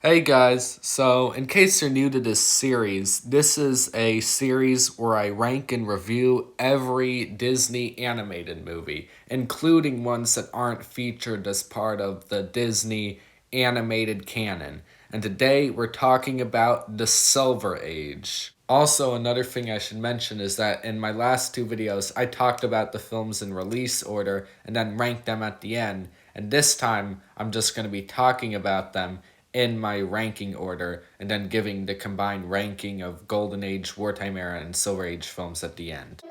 Hey guys, so in case you're new to this this is a series where I rank and review every Disney animated movie, including ones that aren't featured as part of the Disney animated canon. And today we're talking about the Silver Age. Also, another thing I should mention is that in my last two videos, I talked about the films in release order and then ranked them at the end. And this time, I'm just going to be talking about them in my ranking order and then giving the combined ranking of Golden Age, Wartime Era, and Silver Age films at the end.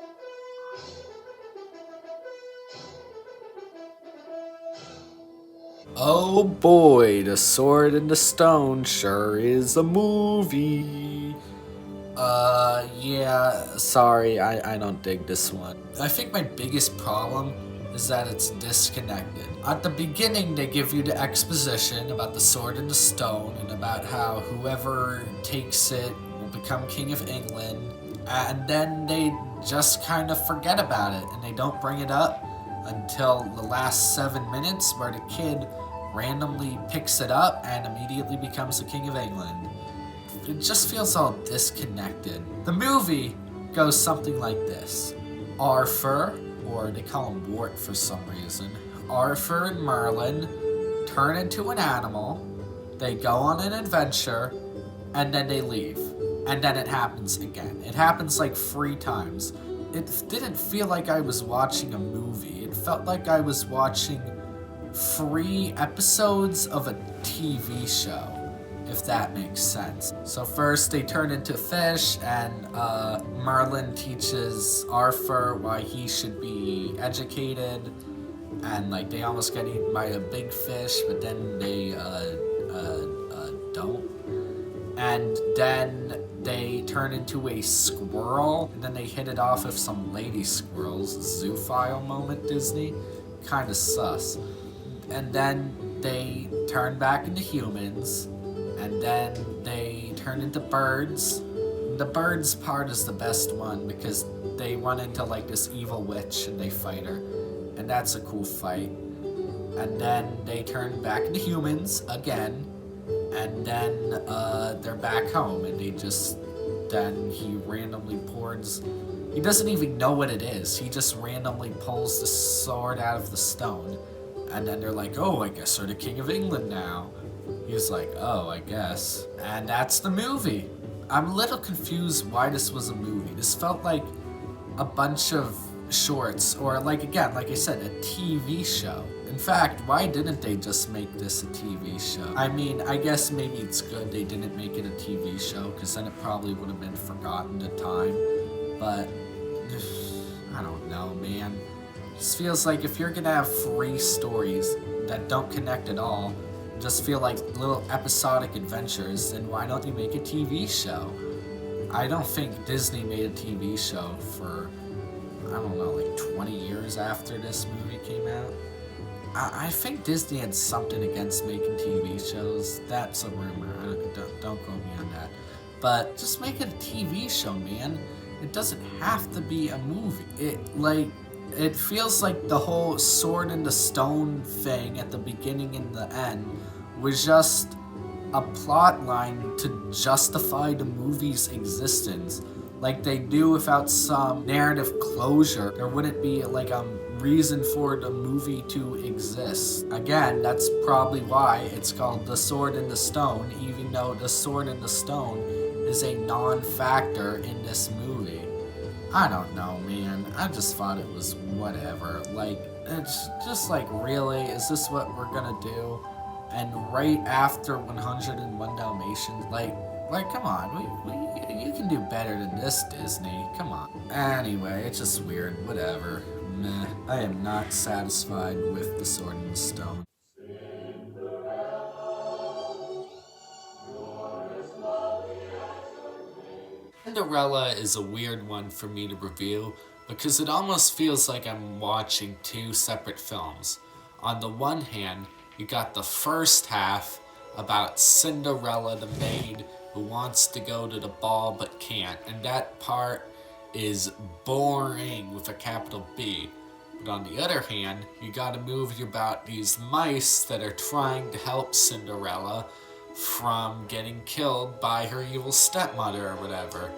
Oh boy, The Sword and the Stone sure is a movie. Yeah, sorry, I don't dig this one. I think my biggest problem is that it's disconnected. At the beginning, they give you the exposition about the sword and the stone and about how whoever takes it will become King of England, and then they just kind of forget about it and they don't bring it up until the last 7 minutes where the kid randomly picks it up and immediately becomes the King of England. It just feels all disconnected. The movie goes something like this. Arthur, or they call him Wart for some reason, Arthur and Merlin turn into an animal, they go on an adventure, and then they leave. And then it happens again. It happens like 3 times. It didn't feel like I was watching a movie. It felt like I was watching 3 episodes of a TV show, if that makes sense. So first they turn into fish, and Merlin teaches Arthur why he should be educated, and like they almost get eaten by a big fish, but then they don't. And then they turn into a squirrel, and then they hit it off with some lady squirrels. Zoophile moment, Disney. Kinda sus. And then they turn back into humans, and then they turn into birds. The birds part is the best one because they run into like this evil witch and they fight her, and that's a cool fight. And then they turn back into humans again, and then they're back home, and then he randomly pours. He doesn't even know what it is. He just randomly pulls the sword out of the stone, and then they're like, "Oh, I guess we're the King of England now." He's like, "Oh, I guess." And that's the movie. I'm a little confused why this was a movie. This felt like a bunch of shorts, or like I said, a TV show. In fact, why didn't they just make this a TV show? I mean, I guess maybe it's good they didn't make it a TV show, because then it probably would have been forgotten in time. But, I don't know, man. This feels like if you're gonna have 3 stories that don't connect at all, just feel like little episodic adventures, then why don't you make a TV show? I don't think Disney made a TV show for, I don't know, like 20 years after this movie came out. I think Disney had something against making TV shows. That's a rumor. Don't quote me on that. But just make it a TV show, man. It doesn't have to be a movie. It feels like the whole sword and the stone thing at the beginning and the end was just a plot line to justify the movie's existence. Like they do without some narrative closure. There wouldn't be like a reason for the movie to exist. Again, that's probably why it's called The Sword and the Stone, even though the sword and the stone is a non-factor in this movie. I don't know, man. I just thought it was whatever. Like, it's just like, really? Is this what we're gonna do? And right after 101 Dalmatians, like, come on. You can do better than this, Disney. Come on. Anyway, it's just weird. Whatever. Meh. I am not satisfied with The Sword and the Stone. Cinderella is a weird one for me to review because it almost feels like I'm watching 2 separate films. On the one hand, you got the first half about Cinderella, the maid who wants to go to the ball but can't, and that part is boring with a capital B. But on the other hand, you got a movie about these mice that are trying to help Cinderella from getting killed by her evil stepmother or whatever.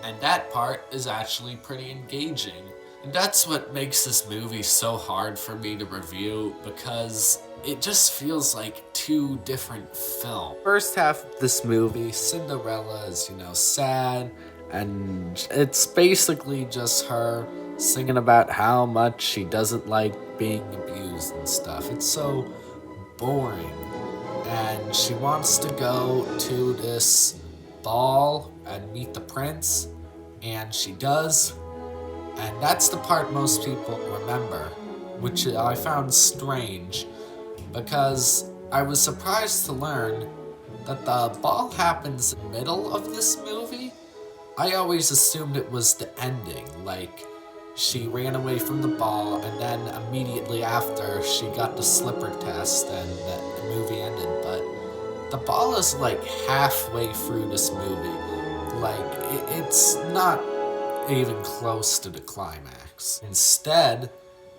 And that part is actually pretty engaging. And that's what makes this movie so hard for me to review, because it just feels like two different films. First half of this movie, Cinderella is, sad, and it's basically just her singing about how much she doesn't like being abused and stuff. It's so boring. And she wants to go to this ball and meet the prince, and she does. And that's the part most people remember, which I found strange, because I was surprised to learn that the ball happens in the middle of this movie. I always assumed it was the ending, like she ran away from the ball and then immediately after she got the slipper test and the movie ended, but the ball is like halfway through this movie. Like, it's not even close to the climax. Instead,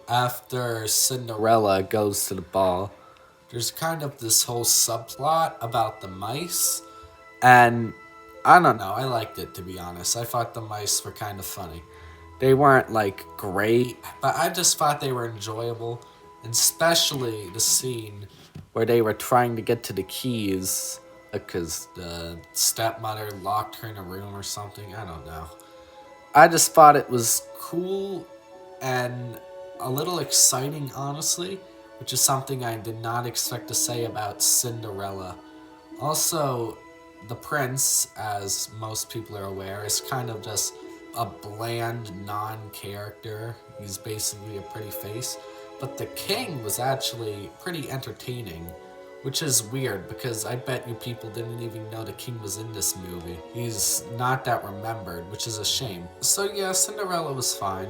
after Cinderella goes to the ball, there's kind of this whole subplot about the mice, and I don't know, I liked it, to be honest. I thought the mice were kind of funny. They weren't like great, but I just thought they were enjoyable, and especially the scene where they were trying to get to the keys because the stepmother locked her in a room or something. I don't know. I just thought it was cool and a little exciting, honestly, which is something I did not expect to say about Cinderella. Also, the prince, as most people are aware, is kind of just a bland non-character. He's basically a pretty face. But the king was actually pretty entertaining, which is weird because I bet you people didn't even know the king was in this movie. He's not that remembered, which is a shame. So yeah, Cinderella was fine.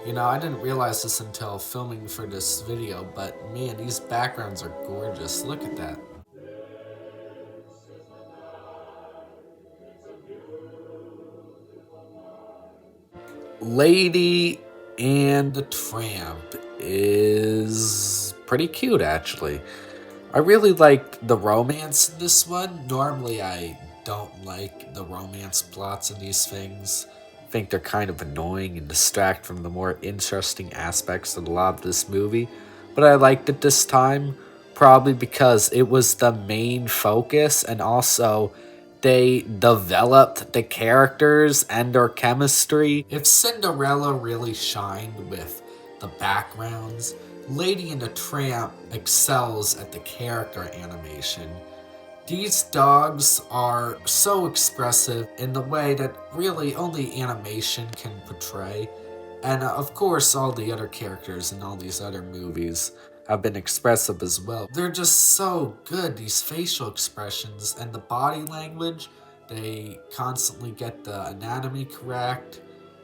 I didn't realize this until filming for this video, but man, these backgrounds are gorgeous. Look at that. Lady and the Tramp is pretty cute, actually. I really liked the romance in this one. Normally, I don't like the romance plots in these things. I think they're kind of annoying and distract from the more interesting aspects of a lot of this movie. But I liked it this time, probably because it was the main focus, and also they developed the characters and their chemistry. If Cinderella really shined with the backgrounds, Lady and the Tramp excels at the character animation. These dogs are so expressive in the way that really only animation can portray. And of course, all the other characters in all these other movies have been expressive as well. They're just so good, these facial expressions and the body language. They constantly get the anatomy correct,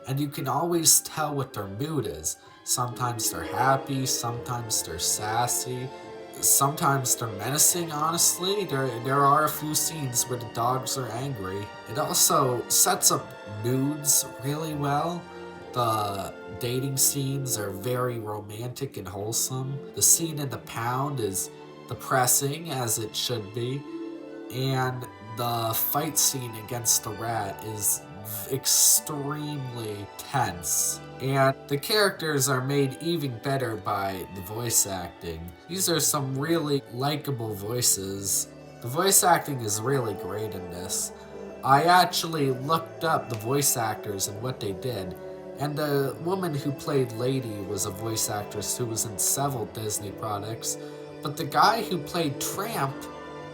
and you can always tell what their mood is. Sometimes they're happy, sometimes they're sassy, sometimes they're menacing, honestly. There are a few scenes where the dogs are angry. It also sets up moods really well. The dating scenes are very romantic and wholesome. The scene in the pound is depressing, as it should be. And the fight scene against the rat is extremely tense. And the characters are made even better by the voice acting. These are some really likable voices. The voice acting is really great in this. I actually looked up the voice actors and what they did. And the woman who played Lady was a voice actress who was in several Disney products. But the guy who played Tramp,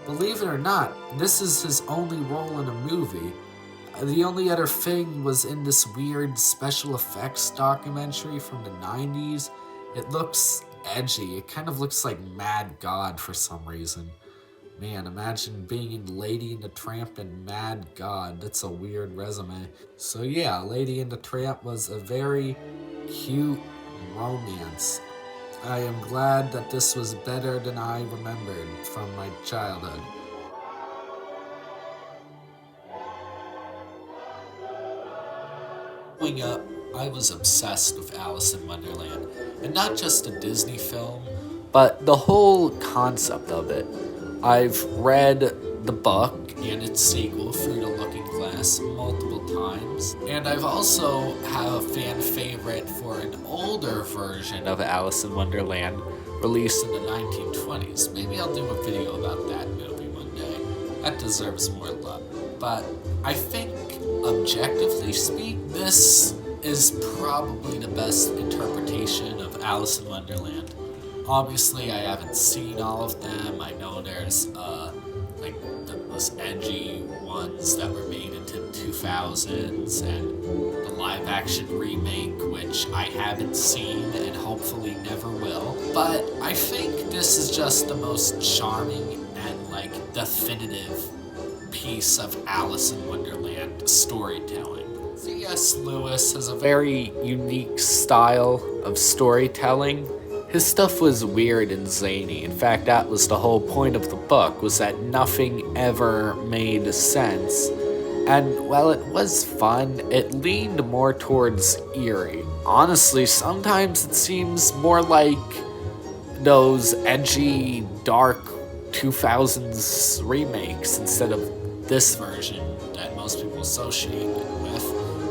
believe it or not, this is his only role in a movie. The only other thing was in this weird special effects documentary from the 90s. It looks edgy. It kind of looks like Mad God for some reason. Man, imagine being in Lady and the Tramp and Mad God. That's a weird resume. So yeah, Lady and the Tramp was a very cute romance. I am glad that this was better than I remembered from my childhood. Growing up, I was obsessed with Alice in Wonderland. And not just a Disney film, but the whole concept of it. I've read the book and its sequel, Through the Looking Glass, multiple times. And I've also have a fan favorite for an older version of Alice in Wonderland released in the 1920s. Maybe I'll do a video about that movie one day. That deserves more love. But I think, objectively speaking, this is probably the best interpretation of Alice in Wonderland. Obviously, I haven't seen all of them. I know there's like those edgy ones that were made into 2000s and the live-action remake, which I haven't seen and hopefully never will. But I think this is just the most charming and like definitive piece of Alice in Wonderland storytelling. C.S. Lewis has a very unique style of storytelling. His stuff was weird and zany. In fact, that was the whole point of the book, was that nothing ever made sense. And while it was fun, it leaned more towards eerie. Honestly, sometimes it seems more like those edgy, dark 2000s remakes instead of this version that most people associate it with,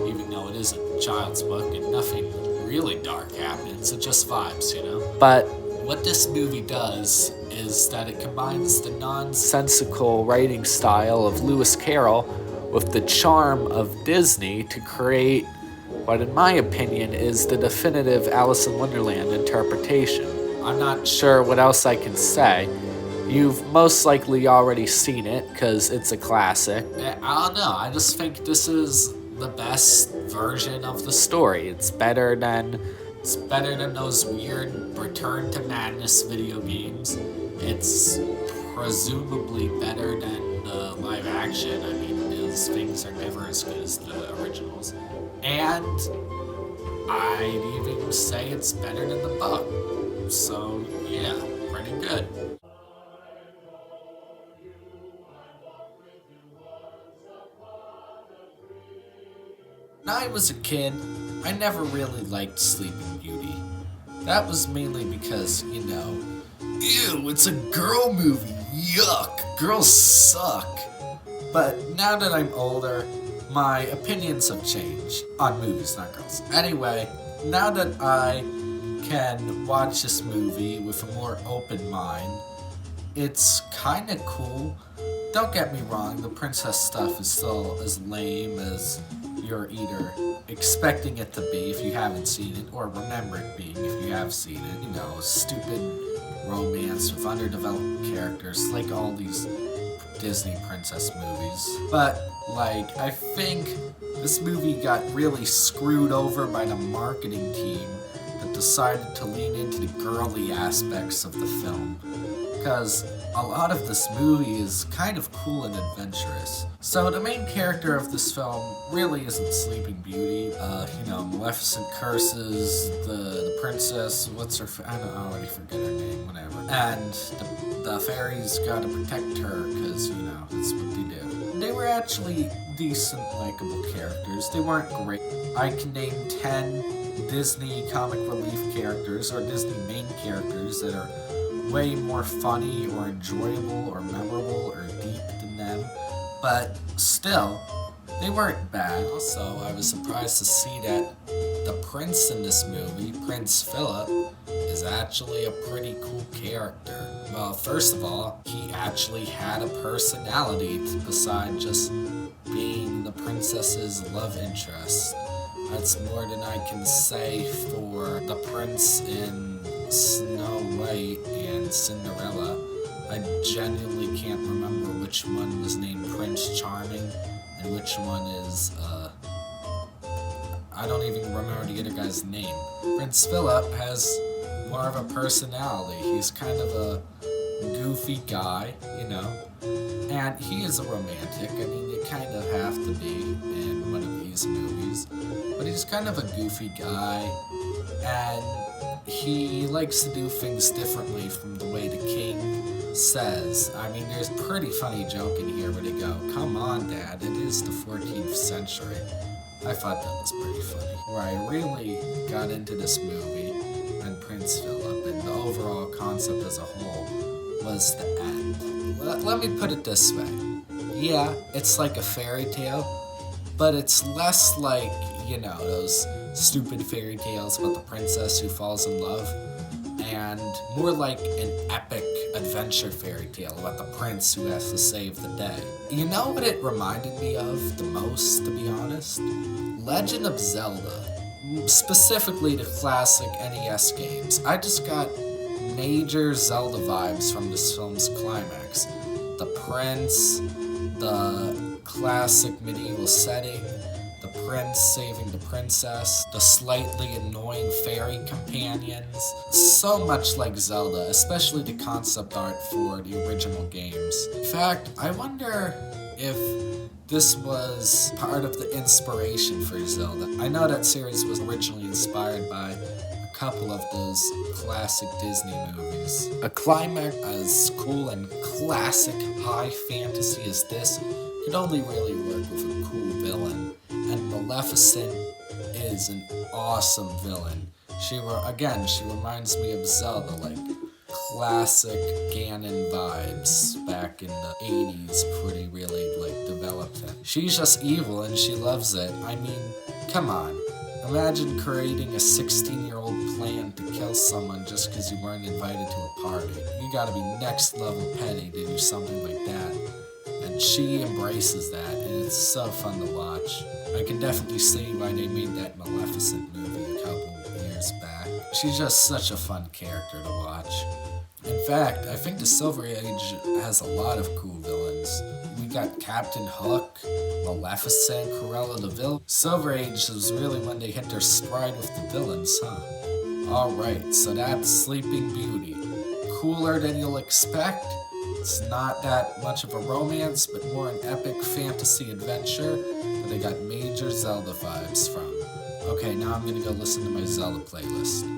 even though it is a child's book and nothing really dark happens, it just vibes, you know? But what this movie does is that it combines the nonsensical writing style of Lewis Carroll with the charm of Disney to create what, in my opinion, is the definitive Alice in Wonderland interpretation. I'm not sure what else I can say. You've most likely already seen it, because it's a classic. I don't know, I just think this is the best version of the story. It's better than those weird Return to Madness video games. It's presumably better than the live action. I mean, those things are never as good as the originals. And I'd even say it's better than the book. So yeah, pretty good. When I was a kid, I never really liked Sleeping Beauty. That was mainly because, you know, ew, it's a girl movie, yuck, girls suck. But now that I'm older, my opinions have changed on movies, not girls. Anyway, now that I can watch this movie with a more open mind, it's kinda cool. Don't get me wrong, the princess stuff is still as lame as you're either expecting it to be if you haven't seen it, or remember it being if you have seen it. You know, stupid romance with underdeveloped characters, like all these Disney princess movies. But, like, I think this movie got really screwed over by the marketing team that decided to lean into the girly aspects of the film. Because a lot of this movie is kind of cool and adventurous. So the main character of this film really isn't Sleeping Beauty. You know, Maleficent curses the princess, I already forget her name, whatever. And the fairies gotta protect her, because, you know, that's what they do. They were actually decent, likable characters. They weren't great. I can name 10 Disney comic relief characters, or Disney main characters, that are way more funny or enjoyable or memorable or deep than them, but still, they weren't bad. Also, I was surprised to see that the prince in this movie, Prince Philip, is actually a pretty cool character. Well, first of all, he actually had a personality besides just being the princess's love interest. That's more than I can say for the prince in Snow White and Cinderella. I genuinely can't remember which one was named Prince Charming and which one is, I don't even remember the other guy's name. Prince Philip has more of a personality. He's kind of a goofy guy, you know, and he is a romantic. I mean, you kind of have to be in one of these movies, but he's kind of a goofy guy, and he likes to do things differently from the way the king says. I mean, there's a pretty funny joke in here where they go, "Come on, Dad, it is the 14th century." I thought that was pretty funny. Where I really got into this movie and Prince Philip and the overall concept as a whole was the end. Let me put it this way. Yeah, it's like a fairy tale, but it's less like, those stupid fairy tales about the princess who falls in love, and more like an epic adventure fairy tale about the prince who has to save the day. You know what it reminded me of the most, to be honest? Legend of Zelda. Specifically the classic NES games. I just got major Zelda vibes from this film's climax. The prince, the classic medieval setting, the prince saving the princess, the slightly annoying fairy companions. So much like Zelda, especially the concept art for the original games. In fact, I wonder if this was part of the inspiration for Zelda. I know that series was originally inspired by a couple of those classic Disney movies. A climax as cool and classic high fantasy as this could only really work with a cool villain. And Maleficent is an awesome villain. She reminds me of Zelda, like classic Ganon vibes back in the 80s, pretty really developed it. She's just evil and she loves it. I mean, come on. Imagine creating a 16-year-old plan to kill someone just because you weren't invited to a party. You gotta be next level petty to do something like that. And she embraces that, and it's so fun to watch. I can definitely see why they made that Maleficent movie a couple years back. She's just such a fun character to watch. In fact, I think the Silver Age has a lot of cool villains. We got Captain Hook, Maleficent, Cruella de Vil. Silver Age is really when they hit their stride with the villains, huh? Alright, so that's Sleeping Beauty. Cooler than you'll expect. It's not that much of a romance, but more an epic fantasy adventure that I got major Zelda vibes from. Okay, now I'm gonna go listen to my Zelda playlist.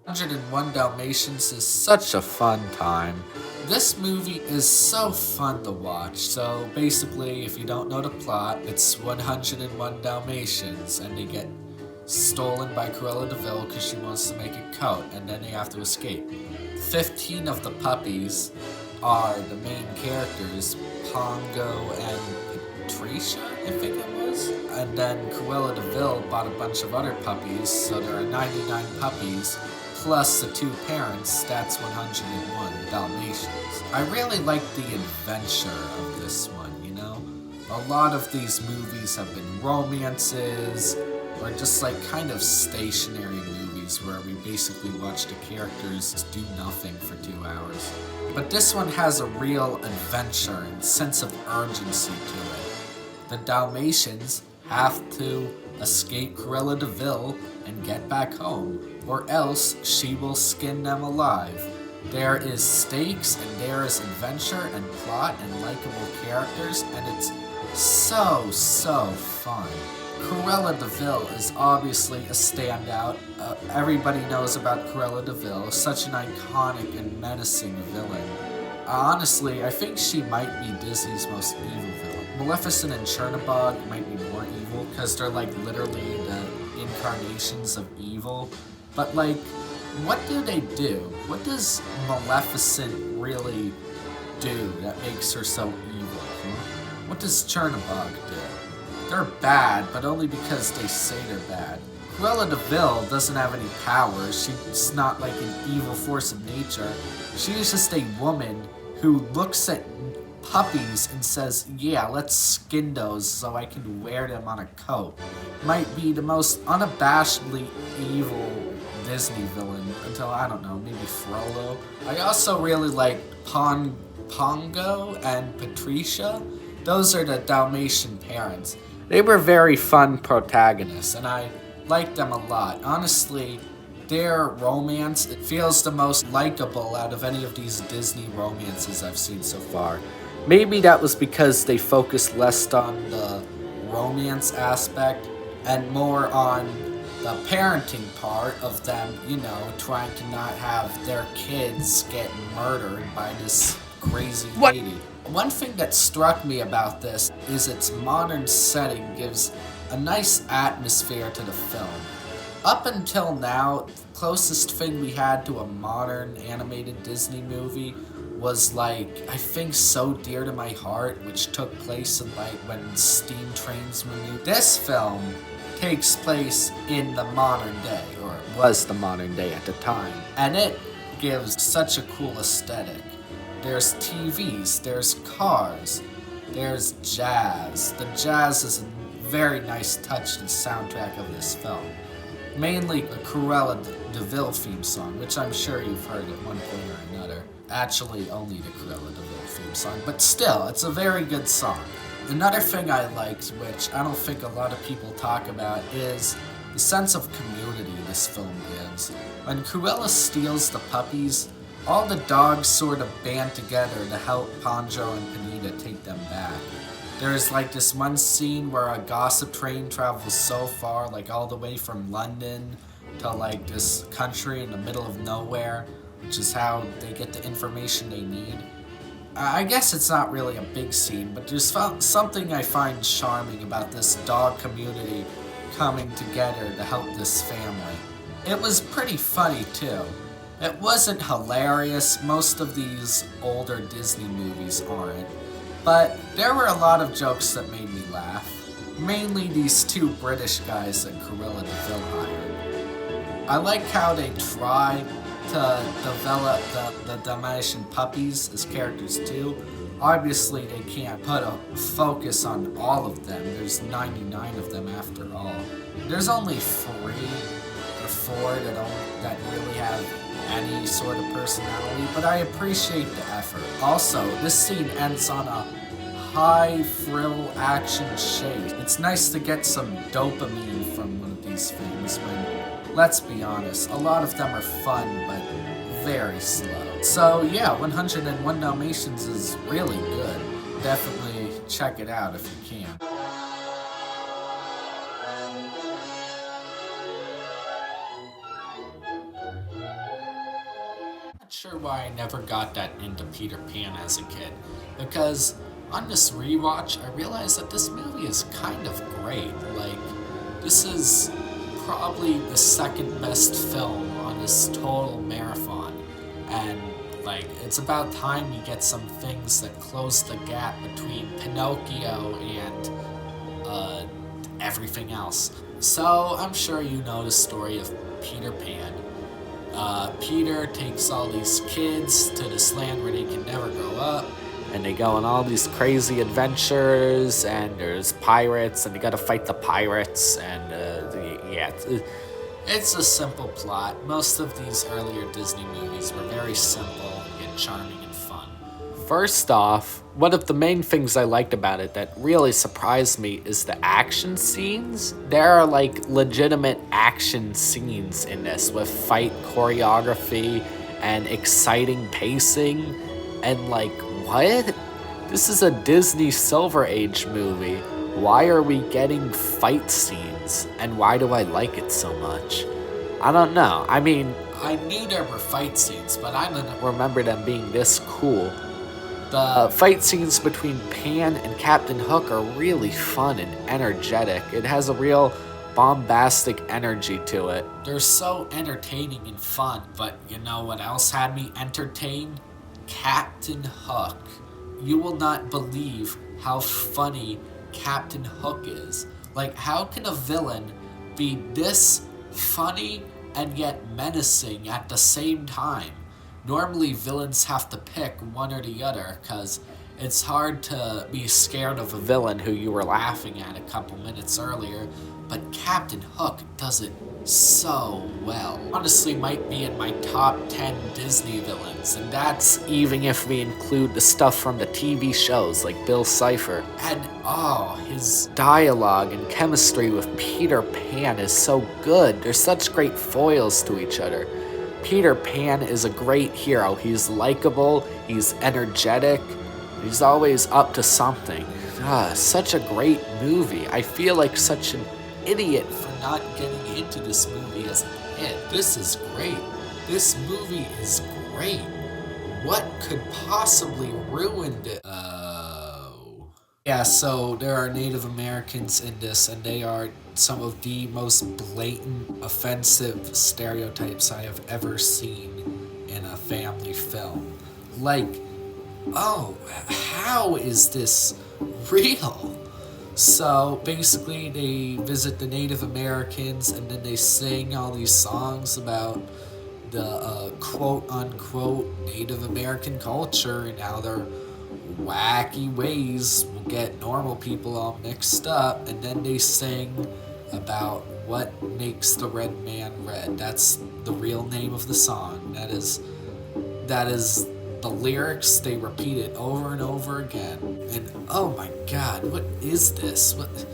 101 Dalmatians is such a fun time. This movie is so fun to watch. So basically, if you don't know the plot, it's 101 Dalmatians, and they get stolen by Cruella de Vil because she wants to make a coat, and then they have to escape. 15 of the puppies are the main characters, Pongo and Patricia, I think it was. And then Cruella de Vil bought a bunch of other puppies, so there are 99 puppies, plus the two parents, that's 101 Dalmatians. I really like the adventure of this one, A lot of these movies have been romances, or just kind of stationary movies where we basically watch the characters do nothing for 2 hours. But this one has a real adventure and sense of urgency to it. The Dalmatians have to escape Cruella de Vil and get back home, or else she will skin them alive. There is stakes, and there is adventure and plot and likable characters, and it's so fun. Cruella de Vil is obviously a standout. Everybody knows about Cruella de Vil, such an iconic and menacing villain. Honestly, I think she might be Disney's most evil villain. Maleficent and Chernabog might be more evil, because they're literally the incarnations of evil. But what do they do? What does Maleficent really do that makes her so evil? What does Chernabog do? They're bad, but only because they say they're bad. Cruella de Vil doesn't have any powers. She's not an evil force of nature. She's just a woman who looks at puppies and says, yeah, let's skin those so I can wear them on a coat. Might be the most unabashedly evil Disney villain until, I don't know, maybe Frollo. I also really like Pongo and Patricia. Those are the Dalmatian parents. They were very fun protagonists, and I liked them a lot. Honestly, their romance, it feels the most likable out of any of these Disney romances I've seen so far. Maybe that was because they focused less on the romance aspect and more on the parenting part of them, trying to not have their kids get murdered by this crazy lady. One thing that struck me about this is its modern setting gives a nice atmosphere to the film. Up until now, the closest thing we had to a modern animated Disney movie was I think So Dear to My Heart, which took place in when steam trains were new. This film takes place in the modern day, or it was the modern day at the time, and it gives such a cool aesthetic. There's TVs, there's cars, there's jazz. The jazz is a very nice touch to the soundtrack of this film. Mainly the Cruella de Vil theme song, which I'm sure you've heard at one point or another. Actually, only the Cruella de Vil theme song, but still, it's a very good song. Another thing I liked, which I don't think a lot of people talk about, is the sense of community this film gives. When Cruella steals the puppies, all the dogs sort of band together to help Poncho and Panita take them back. There's this one scene where a gossip train travels so far, all the way from London to this country in the middle of nowhere, which is how they get the information they need. I guess it's not really a big scene, but there's something I find charming about this dog community coming together to help this family. It was pretty funny too. It wasn't hilarious, most of these older Disney movies aren't, but there were a lot of jokes that made me laugh. Mainly these two British guys that Cruella de Vil hired. I like how they try to develop the Dalmatian puppies as characters too. Obviously they can't put a focus on all of them, there's 99 of them after all. There's only 3 or 4 that really have any sort of personality, but I appreciate the effort. Also, this scene ends on a high thrill action chase. It's nice to get some dopamine from one of these things when, let's be honest, a lot of them are fun but very slow. So yeah, 101 Dalmatians is really good. Definitely check it out if you can. Not sure why I never got that into Peter Pan as a kid, because on this rewatch I realized that this movie is kind of great. This is probably the second best film on this total marathon, and it's about time you get some things that close the gap between Pinocchio and everything else. So I'm sure you know the story of Peter Pan. Peter takes all these kids to this land where they can never grow up, and they go on all these crazy adventures, and there's pirates, and they gotta fight the pirates, and it's a simple plot. Most of these earlier Disney movies were very simple, yet charming and fun. First off, one of the main things I liked about it that really surprised me is the action scenes. There are legitimate action scenes in this with fight choreography and exciting pacing, and what? This is a Disney Silver Age movie. Why are we getting fight scenes? And why do I like it so much? I don't know. I mean, I knew there were fight scenes, but I didn't remember them being this cool. The fight scenes between Pan and Captain Hook are really fun and energetic. It has a real bombastic energy to it. They're so entertaining and fun, but you know what else had me entertained? Captain Hook. You will not believe how funny Captain Hook is. How can a villain be this funny and yet menacing at the same time? Normally villains have to pick one or the other, because it's hard to be scared of a villain who you were laughing at a couple minutes earlier, but Captain Hook does it so well. Honestly, might be in my top 10 Disney villains, and that's even if we include the stuff from the TV shows like Bill Cipher. And his dialogue and chemistry with Peter Pan is so good. They're such great foils to each other. Peter Pan is a great hero. He's likable, he's energetic, he's always up to something. Such a great movie. I feel like such an idiot for not getting into this movie as a kid. This is great. This movie is great. What could possibly ruin it? Oh. Yeah, so there are Native Americans in this, and they are some of the most blatant, offensive stereotypes I have ever seen in a family film. Like, oh, how is this real? So basically, they visit the Native Americans and then they sing all these songs about the quote unquote Native American culture and how their wacky ways will get normal people all mixed up. And then they sing about what makes the red man red. That's the real name of the song. That is the lyrics. They repeat it over and over again. And oh my god, what is this? What?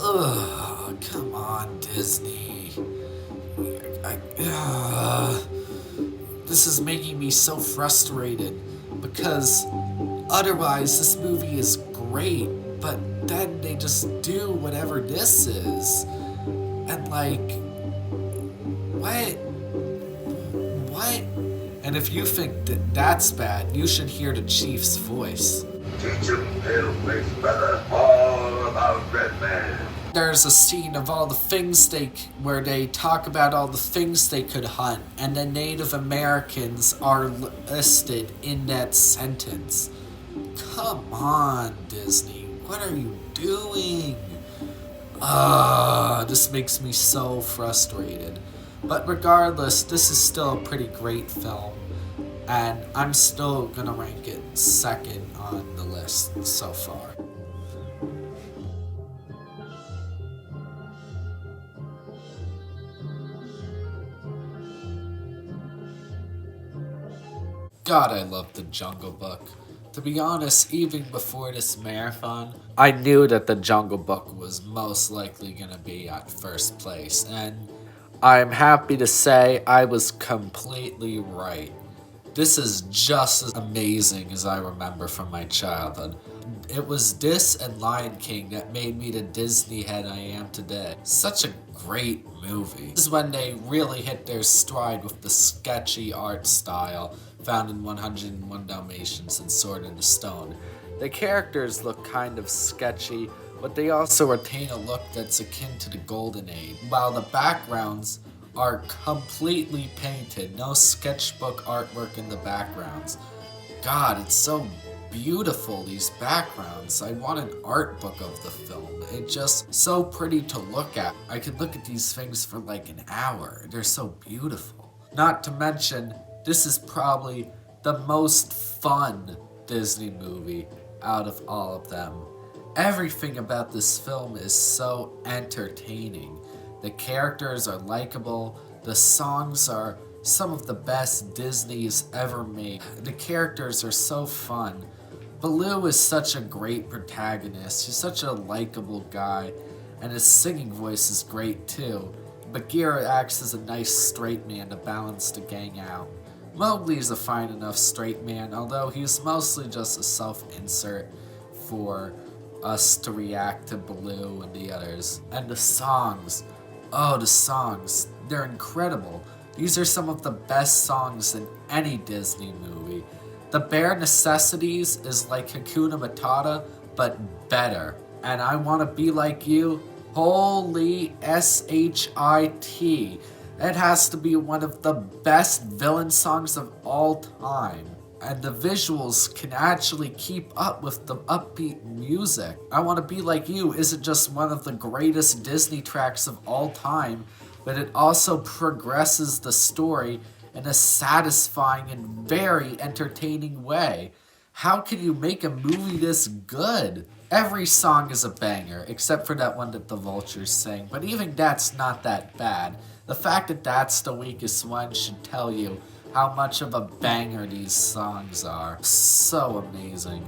Ugh, come on, Disney. This is making me so frustrated because otherwise this movie is great, but then they just do whatever this is. And like, what? And if you think that that's bad, you should hear the Chief's voice. Teach him pale-faced brother all about Red Man. There's a scene of all the things where they talk about all the things they could hunt, and the Native Americans are listed in that sentence. Come on, Disney, what are you doing? This makes me so frustrated. But regardless, this is still a pretty great film, and I'm still gonna rank it second on the list so far. God, I love The Jungle Book. To be honest, even before this marathon, I knew that The Jungle Book was most likely gonna be at first place, and I'm happy to say I was completely right. This is just as amazing as I remember from my childhood. It was this and Lion King that made me the Disney head I am today. Such a great movie. This is when they really hit their stride with the sketchy art style found in 101 Dalmatians and Sword in the Stone. The characters look kind of sketchy, but they also retain a look that's akin to the Golden Age, while the backgrounds are completely painted, no sketchbook artwork in the backgrounds. God, it's so beautiful, these backgrounds. I want an art book of the film. It's just so pretty to look at. I could look at these things for like an hour. They're so beautiful. Not to mention, this is probably the most fun Disney movie out of all of them. Everything about this film is so entertaining. The characters are likable. The songs are some of the best Disney's ever made. The characters are so fun. Baloo is such a great protagonist. He's such a likable guy, and his singing voice is great too. Bagheera acts as a nice straight man to balance the gang out. Mowgli's a fine enough straight man, although he's mostly just a self-insert for us to react to Baloo and the others. And the songs. Oh, the songs. They're incredible. These are some of the best songs in any Disney movie. The Bare Necessities is like Hakuna Matata, but better. And I Want to Be Like You, holy S-H-I-T. It has to be one of the best villain songs of all time. And the visuals can actually keep up with the upbeat music. I Want to Be Like You isn't just one of the greatest Disney tracks of all time, but it also progresses the story in a satisfying and very entertaining way. How can you make a movie this good? Every song is a banger, except for that one that the Vultures sing, but even that's not that bad. The fact that that's the weakest one should tell you how much of a banger these songs are. So amazing.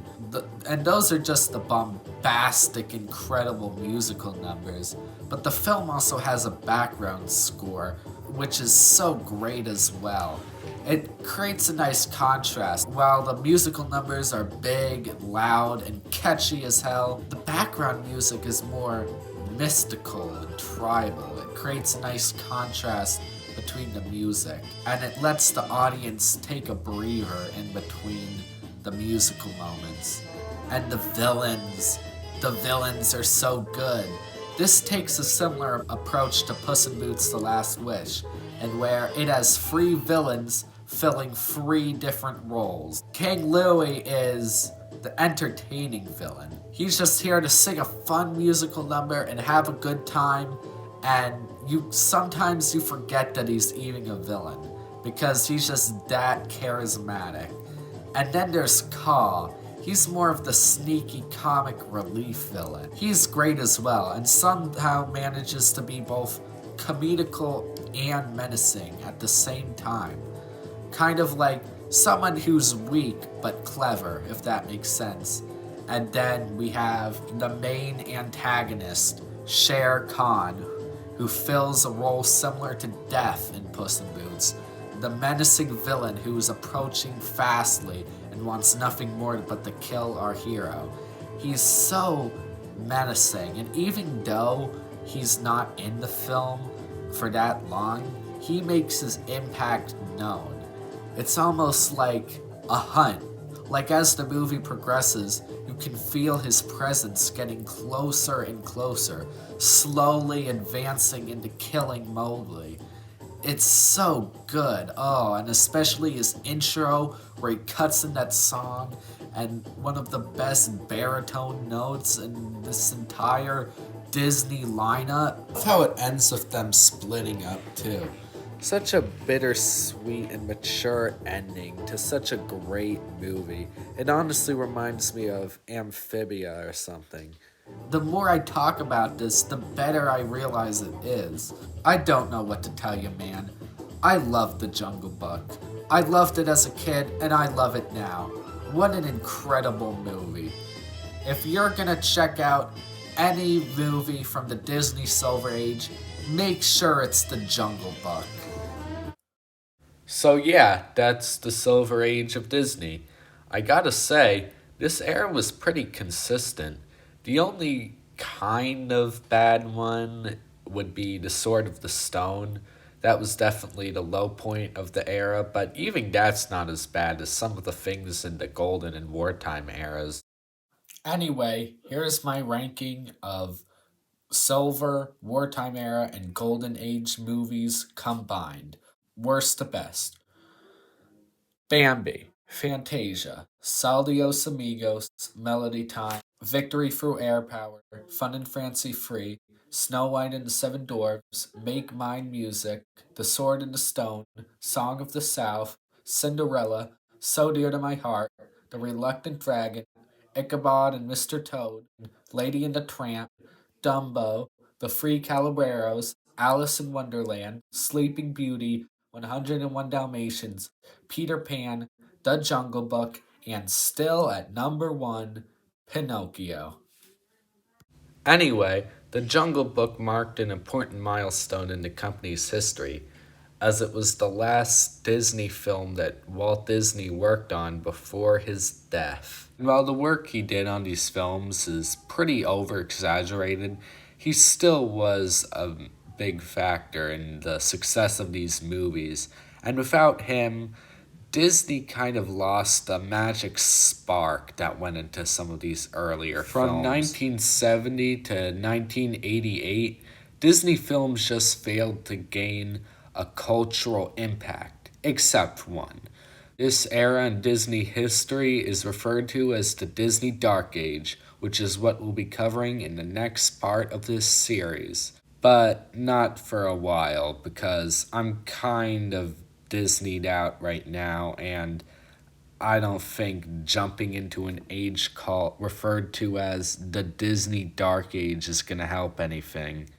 And those are just the bombastic, incredible musical numbers. But the film also has a background score, which is so great as well. It creates a nice contrast. While the musical numbers are big, loud, and catchy as hell, the background music is more mystical and tribal. It creates a nice contrast between the music, and it lets the audience take a breather in between the musical moments. And the villains are so good. This takes a similar approach to Puss in Boots: The Last Wish, and where it has 3 villains filling 3 different roles. King Louie is the entertaining villain. He's just here to sing a fun musical number and have a good time, and sometimes you forget that he's even a villain because he's just that charismatic. And then there's Caw. He's more of the sneaky comic relief villain. He's great as well, and somehow manages to be both comedical and menacing at the same time. Kind of like someone who's weak but clever, if that makes sense. And then we have the main antagonist, Shere Khan, who fills a role similar to Death in Puss in Boots, the menacing villain who is approaching fastly and wants nothing more but to kill our hero. He's so menacing, and even though he's not in the film for that long, he makes his impact known. It's almost like a hunt. Like as the movie progresses, you can feel his presence getting closer and closer, slowly advancing into killing Mowgli. It's so good. Oh, and especially his intro where he cuts in that song, and one of the best baritone notes in this entire Disney lineup. I love how it ends with them splitting up too. Such a bittersweet and mature ending to such a great movie. It honestly reminds me of Amphibia or something. The more I talk about this, the better I realize it is. I don't know what to tell you, man. I love The Jungle Book. I loved it as a kid, and I love it now. What an incredible movie. If you're gonna check out any movie from the Disney Silver Age, make sure it's The Jungle Book. So yeah, that's the Silver Age of Disney. I gotta say, this era was pretty consistent. The only kind of bad one would be The Sword of the Stone. That was definitely the low point of the era, but even that's not as bad as some of the things in the golden and wartime eras. Anyway, here's my ranking of Silver, Wartime Era, and Golden Age movies combined. Worst to best. Bambi, Fantasia, Saldios Amigos, Melody Time, Victory Through Air Power, Fun and Fancy Free, Snow White and the Seven Dwarfs, Make Mine Music, The Sword and the Stone, Song of the South, Cinderella, So Dear to My Heart, The Reluctant Dragon, Ichabod and Mr. Toad, Lady and the Tramp, Dumbo, The Three Calaberos, Alice in Wonderland, Sleeping Beauty, 101 Dalmatians, Peter Pan, The Jungle Book, and still at number 1, Pinocchio. Anyway, The Jungle Book marked an important milestone in the company's history, as it was the last Disney film that Walt Disney worked on before his death. And while the work he did on these films is pretty over exaggerated, he still was a big factor in the success of these movies. And without him, Disney kind of lost the magic spark that went into some of these earlier films. From 1970 to 1988, Disney films just failed to gain a cultural impact, except one. This era in Disney history is referred to as the Disney Dark Age, which is what we'll be covering in the next part of this series. But not for a while, because I'm kind of Disneyed out right now, and I don't think jumping into an age cult referred to as the Disney Dark Age is going to help anything.